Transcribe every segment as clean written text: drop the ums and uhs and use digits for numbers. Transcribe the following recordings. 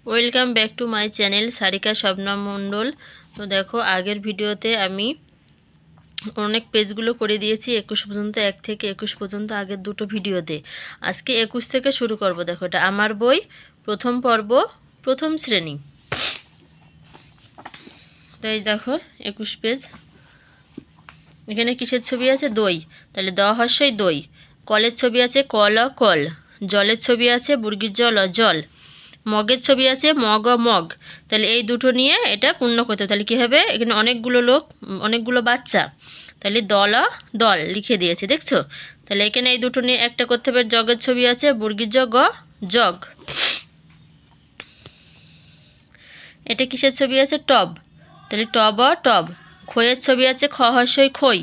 Welcome back to my channel Sarika Shabnam Mondal. তো দেখো, আগের ভিডিওতে আমি অনেক পেজগুলো করে দিয়েছি 21 পর্যন্ত, 1 থেকে 21 পর্যন্ত আগের দুটো ভিডিওতে। আজকে 21 থেকে শুরু করব। দেখো, এটা আমার বই, প্রথম পর্ব, প্রথম শ্রেণী। তো এই দেখো 21 পেজ। এখানে কিসের ছবি আছে? দই। তাহলে দ হস্যই দই। কলের ছবি আছে কল, কল। জলের ছবি আছে বুর্গির জল, জল। মগের ছবি আছে মগ, মগ। তাহলে এই দুটো নিয়ে এটা পূর্ণ করতে হবে। তাহলে কী হবে? এখানে অনেকগুলো লোক, অনেকগুলো বাচ্চা, তাহলে দল, দল লিখে দিয়েছে, দেখছো? তাহলে এখানে এই দুটো নিয়ে একটা করতে হবে। জগের ছবি আছে বুর্গির জগ, জগ। এটা কিসের ছবি আছে? টব। তাহলে টব, টব। খইয়ের ছবি আছে খ হস্যই খই।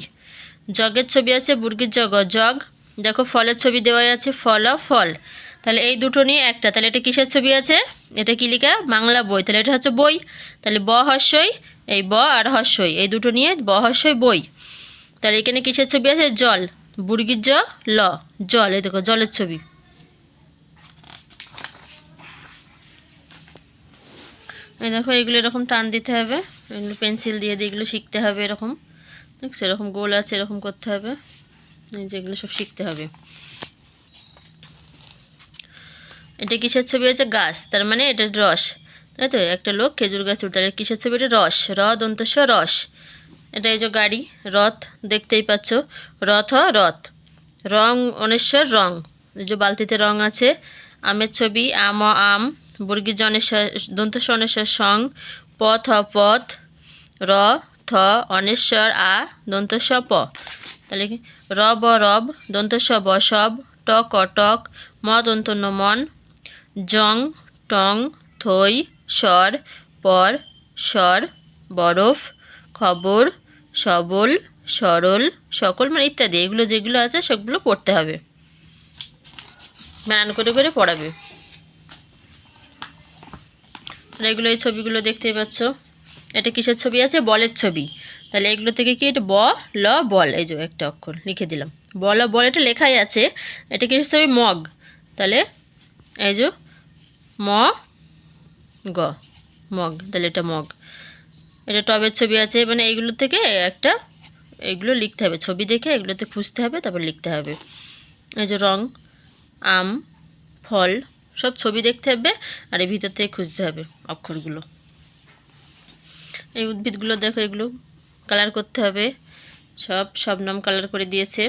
জগের ছবি আছে বুর্গির জগ, জগ। দেখো ফলের ছবি দেওয়া আছে ফল, ফল। তাহলে এই দুটো নিয়ে একটা। তাহলে এটা কিসের ছবি আছে? এটা কি লেখা? বাংলা বই। তাহলে এটা হচ্ছে বই। তাহলে ব হস্যই, এই ব আর হস্যই, এই দুটো নিয়ে ব হস্যই বই। তাহলে এখানে কিসের ছবি আছে? জল। বুর্গির জ, ল, জল। এই দেখো জলের ছবি। এই দেখো এগুলো এরকম টান দিতে হবে, এগুলো পেন্সিল দিয়ে দিয়ে এগুলো শিখতে হবে। এরকম দেখছো, এরকম গোল আছে, এরকম করতে হবে। যেগুলো সব শিখতে হবে। এটা কিসের ছবি আছে? গাছ। তার মানে এটা রস, তাই তো? একটা লোক খেজুর গাছ উঠতে। তাহলে কিসের ছবি? এটা রস, র দন্তস্ব রস। এটা এই যে গাড়ি, রথ, দেখতেই পাচ্ছ। রথ, রথ। রং অনেশ্বর, রং। এই যে বালতিতে রং আছে। আমের ছবি আম, আম। বর্গীর জনেশ্বর, দন্তস্ব অনেশ্বর সং। পথ, পথ। র, থ, অনেশ্বর আ, দন্তস্ব প। তাহলে কি? রব, রব। দন্তস্ব ব, সব। টক, টক। ম দন্তন্য মন। জং, টং। থই, স্বর। পর, স্বর। বরফ, খবর। সবল, সরল, সকল, মানে ইত্যাদি। এগুলো যেগুলো আছে সবগুলো পড়তে হবে, বানান করে করে পড়াবে। এগুলো এই ছবিগুলো দেখতেই পাচ্ছ। এটা কিসের ছবি আছে? বলের ছবি। তাহলে এগুলো থেকে কি? এটা ব, ল, বল। এই যে একটা অক্ষর লিখে দিলাম, বল, বল। এটা লেখাই আছে। এটা কিসের ছবি? মগ। তাহলে এই যে ম, গ, মগ। তাহলে এটা মগ। এটা টবের ছবি আছে। মানে এইগুলো থেকে একটা, এইগুলো লিখতে হবে, ছবি দেখে এগুলোতে খুঁজতে হবে, তারপর লিখতে হবে। এই যে রং, আম, ফল, সব ছবি দেখতে হবে আর এই ভিতর থেকে খুঁজতে হবে অক্ষরগুলো। এই উদ্ভিদগুলো দেখো, এগুলো কালার করতে হবে। সব নাম কালার করে দিয়েছে,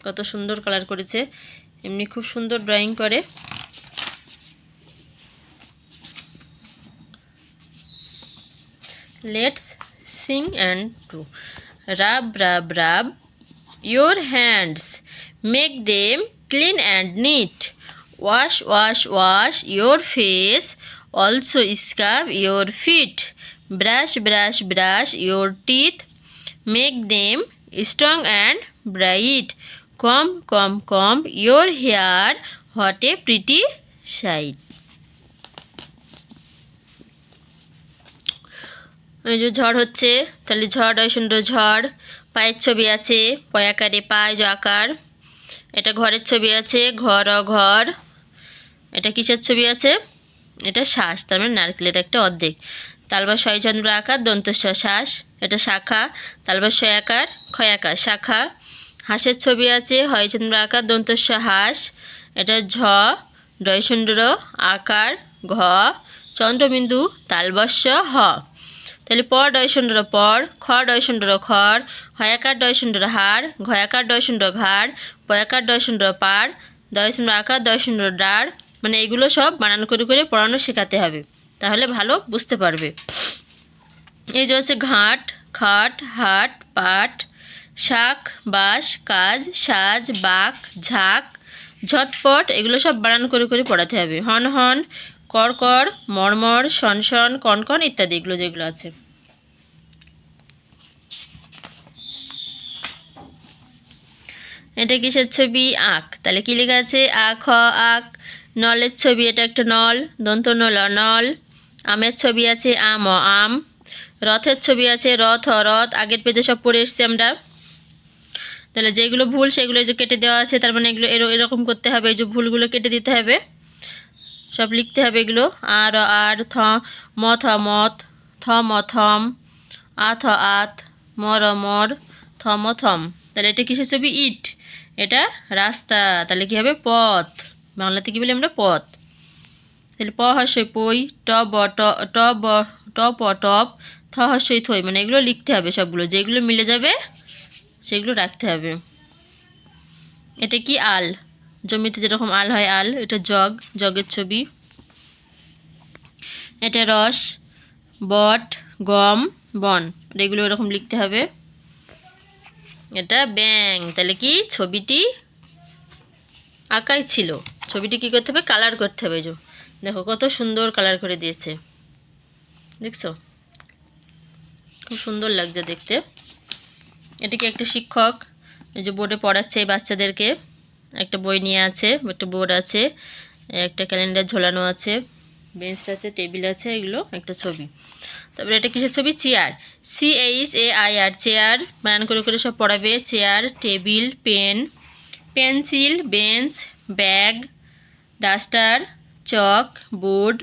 কত সুন্দর কালার করেছে। এমনি খুব সুন্দর ড্রয়িং করে। Let's sing and do. Rub, rub, rub your hands, make them clean and neat. Wash, wash, wash your face, also scrub your feet. Brush, brush, brush your teeth, make them strong and bright. Comb, comb, comb your hair, what a pretty sight. এই যে ঝড় হচ্ছে, তাহলে ঝড়, সুন্দর ঝড়। পায়ের ছবি আছে পয়াকারে, পায় আকার। এটা ঘরের ছবি আছে ঘর, ঘর। এটা কিসের ছবি আছে? এটা শ্বাস, তার মানে নারকেলের একটা অর্ধেক। তালবা শয়চন্দ্র আকার, দন্তস্ব শ্বাস। এটা শাখা, তালবা শয় আকার, ক্ষয় আকার, শাখা। হাঁসের ছবি আছে হয়চন্দ্র আকার, দন্তস্ব হাঁস। এটা ঝ, ডয়সুন্দ্র আকার, ঘ, চন্দ্রবিন্দু, তালবস্য হ। তাহলে পর ডয়সুন্ডর পর, খ ডয়সুন্ডর খর, হয়াকার ডয়সুন্ডর হাড়, ঘয়াকার ডয়সুন্ডর ঘাড়, পয়াকার ডয়সুন্ডর পাড়, দয়সুন্ডর আকার, ডয়সুন্ডর ডাড়। মানে এগুলো সব বানান করে করে পড়ানো শেখাতে হবে, তাহলে ভালো বুঝতে পারবে। এই যে হচ্ছে ঘাট, খাট, হাট, পাট। শাক, বাঁশ, কাজ, সাজ, বাক, ঝাঁক, ঝটপট। এগুলো সব বানান করে করে পড়াতে হবে। হন, হন, কর, কর, মরমর, শনশন, কনকন ইত্যাদি, এগুলো যেগুলো আছে। এটা কিসের ছবি? আখ। তাহলে কি লেখা আছে? আখ, আখ। নলের ছবি, এটা একটা নল, দন্ত নল, নল। আমের ছবি আছে আম, আম। রথের ছবি আছে রথ, রথ। আগের পেজে সব পড়ে এসছি আমরা। তাহলে যেগুলো ভুল সেগুলো যে কেটে দেওয়া আছে, তার মানে এগুলো এরকম করতে হবে, এই যে ভুলগুলো কেটে দিতে হবে। সব লিখতে হবে এগুলো। আর আর, থ ম থ মত, থ ম থম, আ থ আত, মর মর, থম থম। তাহলে এটা কিসের ছবি? ইট। এটা রাস্তা, তাহলে কী হবে? পথ। বাংলাতে কী বলি আমরা? পথ। তাহলে প হর্ষই পই, ট ব ট ব ট প টপ, থ হর্ষই থই। মানে এগুলো লিখতে হবে সবগুলো, যেগুলো মিলে যাবে সেগুলো রাখতে হবে। এটা কি? আল। জমিতে যেরকম আল হয়, আল। এটা জগ, জগের ছবি। এটা রস, বট, গম, বন। এগুলো এরকম লিখতে হবে। এটা ব্যাং। তাহলে কি? ছবিটি আঁকাই ছিল। ছবিটি কি করতে হবে? কালার করতে হবে। যে দেখো কত সুন্দর কালার করে দিয়েছে, দেখছো? খুব সুন্দর লাগছে দেখতে। এটিকে একটা শিক্ষক এই যে বোর্ডে পড়াচ্ছে এই বাচ্চাদেরকে। একটা বই নিয়ে আছে, একটা বোর্ড আছে, একটা ক্যালেন্ডার ঝোলানো আছে, বেঞ্চ আছে, টেবিল আছে, এগুলো একটা ছবি। তারপরে এটা কিসের ছবি? চেয়ার। CHAIR, chair. বানান করে করে সব পড়াবে। Chair, table, pen, pencil, bench, bag, duster, chalk, board,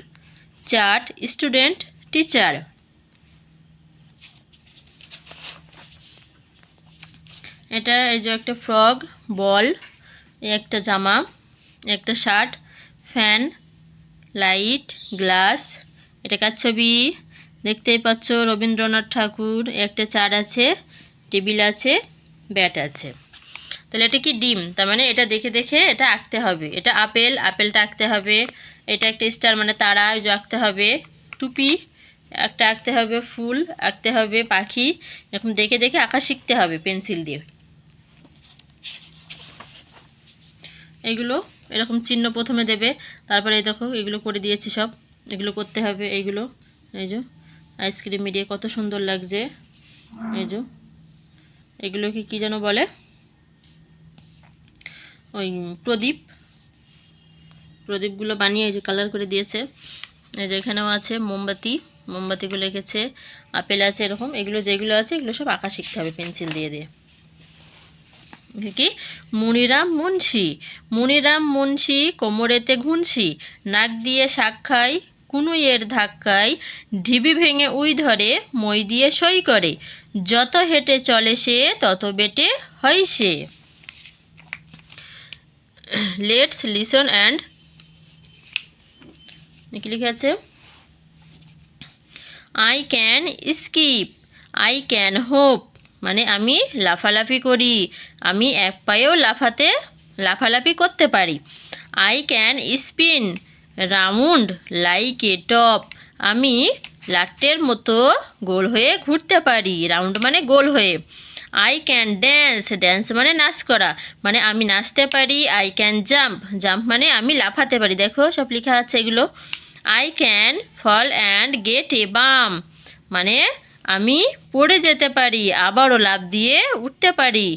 chart, student, teacher. এটা এই যে একটা ফ্রগ, বল, একটা জামা, একটা শার্ট, ফ্যান, লাইট, গ্লাস। এটা কার ছবি? দেখতেই পাচ্ছ, রবীন্দ্রনাথ ঠাকুর। একটা চার আছে, টেবিল আছে, ব্যাট আছে। তাহলে এটা কি? ডিম। তার মানে এটা দেখে দেখে এটা আঁকতে হবে। এটা আপেল, আপেলটা আঁকতে হবে। এটা একটা স্টার মানে তারা, ওই যে আঁকতে হবে। টুপি একটা আঁকতে হবে, ফুল আঁকতে হবে, পাখি। এরকম দেখে দেখে আঁকা শিখতে হবে পেন্সিল দিয়ে। এইগুলো এরকম চিহ্ন প্রথমে দেবে, তারপরে এই দেখো এগুলো করে দিয়েছি সব। এগুলো করতে হবে। এইগুলো এই যে আইসক্রিম মিডিয়ে কত সুন্দর লাগছে। এই যে এগুলোকে কি যেন বলে? ওই প্রদীপ। প্রদীপগুলো বানিয়ে এই যে কালার করে দিয়েছে। এই যে এখানেও আছে মোমবাতি, মোমবাতিগুলো এঁকেছে। আপেল আছে, এরকম এগুলো যেগুলো আছে এগুলো সব আঁকা শিখতে হবে পেন্সিল দিয়ে দিয়ে। কি? মুনিরাম মুন্সি। মুনিরাম মুন্সি কোমরেতে ঘুনসি, নাক দিয়ে শাক খায় কুনুইয়ের ধাক্কায়, ঢিবি ভেঙে উই ধরে, মই দিয়ে সই করে, যত হেঁটে চলে সে তত বেটে হয় সে। লেটস লিসন অ্যান্ড কি লিখে আছে? I can skip, I can hope. মানে আমি লাফালাফি করি, আমি এক পায়েও লাফালাফি করতে পারি। I can spin round like a top, আমি লাট্টের মতো গোল হয়ে ঘুরতে পারি। রাউন্ড মানে গোল হয়ে। আই ক্যান ড্যান্স, ড্যান্স মানে নাচ করা, মানে আমি নাচতে পারি। আই ক্যান জাম্প, জাম্প মানে আমি লাফাতে পারি। দেখো সব লেখা আছে এগুলো। I can fall and get a bump, মানে আমি পড়ে যেতে পারি, আবারও লাফ দিয়ে উঠতে পারি।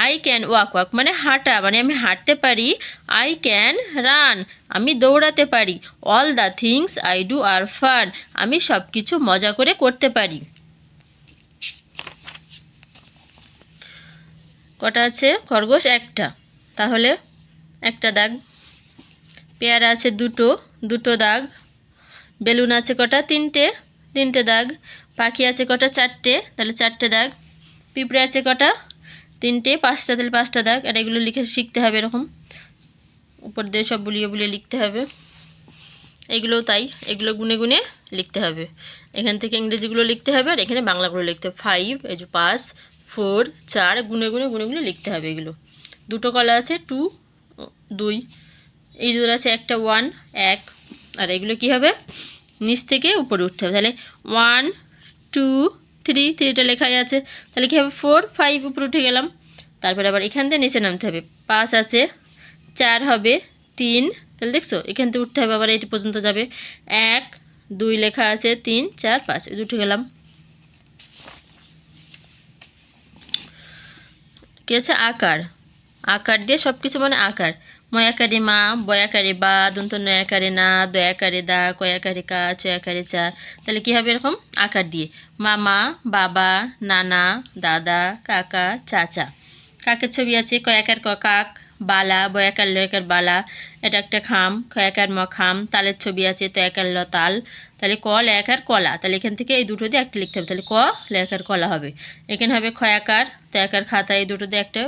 আই ক্যান ওয়াক, ওয়াক মানে হাঁটা, মানে আমি হাঁটতে পারি। আই ক্যান রান, আমি দৌড়াতে পারি। All the things I do are fun, আমি সব কিছু মজা করে করতে পারি। কটা আছে? খরগোশ একটা, তাহলে একটা দাগ। পেয়ারা আছে দুটো, দুটো দাগ। বেলুন আছে কটা? তিনটে, তিনটে দাগ। পাখি আছে কটা? চারটে, তাহলে চারটে দাগ। পিঁপড়ে আছে কটা? তিনটে, পাঁচটা, তাহলে পাঁচটা দাগ। আর এগুলো লিখে শিখতে হবে, এরকম উপর দিয়ে সব বুলিয়ে বুলিয়ে লিখতে হবে। এগুলোও তাই, এগুলো গুনে গুনে লিখতে হবে। এখান থেকে ইংরেজিগুলো লিখতে হবে, আর এখানে বাংলাগুলো লিখতে হবে। 5, এই যে 5, 4, 4 গুনে গুনে গুনে গুনে লিখতে হবে এগুলো। দুটো কলা আছে 2, 2, এই দুটো আছে একটা 1, 1। আর এগুলো কি হবে? নিচ থেকে উপরে উঠতে হবে। তাহলে 1, 2, 3, 3টা লেখাই আছে, তাহলে কী হবে? 4, 5 উপরে উঠে গেলাম। তারপরে আবার এখান থেকে নিচে নামতে হবে। 5 আছে, 4 হবে, 3, তাহলে দেখছো এখান থেকে উঠতে হবে, আবার এটি পর্যন্ত যাবে। 1, 2 লেখা আছে, 3, 4, 5 উঠে গেলাম। কি আছে? আকার। আকার দিয়ে সব কিছু মানে আকার। ময়াকারে মা, বয়াকারে বা, দন্ত নয়াকারে না, দয়াকারে দা, কয়াকারে কা, চয়াকারে চা। তাহলে কী হবে? এরকম আকার দিয়ে মামা, বাবা, নানা, দাদা, কাকা, চাচা। কাকের ছবি আছে, কয়াকার ক কাক, বালা, বয়াকার লয়াকার বালা, এটা একটা খাম, খয়াকার ম খাম, তালের ছবি আছে, তয়াকার ল তাল, তাহলে ক লয়াকার কলা, তাহলে এখান থেকে এই দুটো দিয়ে একটা লিখতে হবে, তাহলে ক লয়াকার কলা হবে। এখানে হবে খয়াকার, তয়াকার খাতা, এই দুটো দিয়ে একটা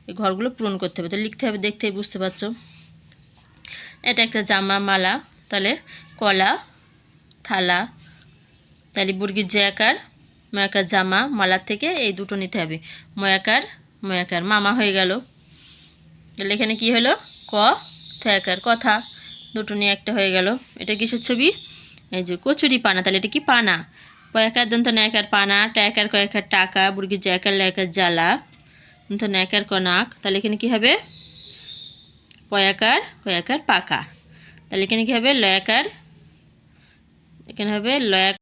এই ঘরগুলো পূরণ করতে হবে, তাহলে লিখতে হবে, দেখতেই বুঝতে পারছো। এটা একটা জামা মালা, তাহলে কলা থালা, তাহলে বুর্গির জয়াকার ময়াকার জামা, মালার থেকে এই দুটো নিতে হবে, ময়াকার ময়াকার মামা হয়ে গেল। তাহলে এখানে কি হলো, ক থয়াকার কথা, দুটো নিয়ে একটা হয়ে গেল। এটা কিসের ছবি, এই যে কচুরি পানা, তাহলে এটা কি পানা, পয়াকার দন্ত নয়াকার পানা, টয়াকার কয়াকার টাকা, বুর্গির জয়াকার লয়াকার জ্বালা, দন্ত নয়াকার কনাক, তাহলে এখানে কি হবে, পয়াকার কয়াকার পাকা, তাহলে এখানে কি হবে লয়াকার, এখানে হবে লয়া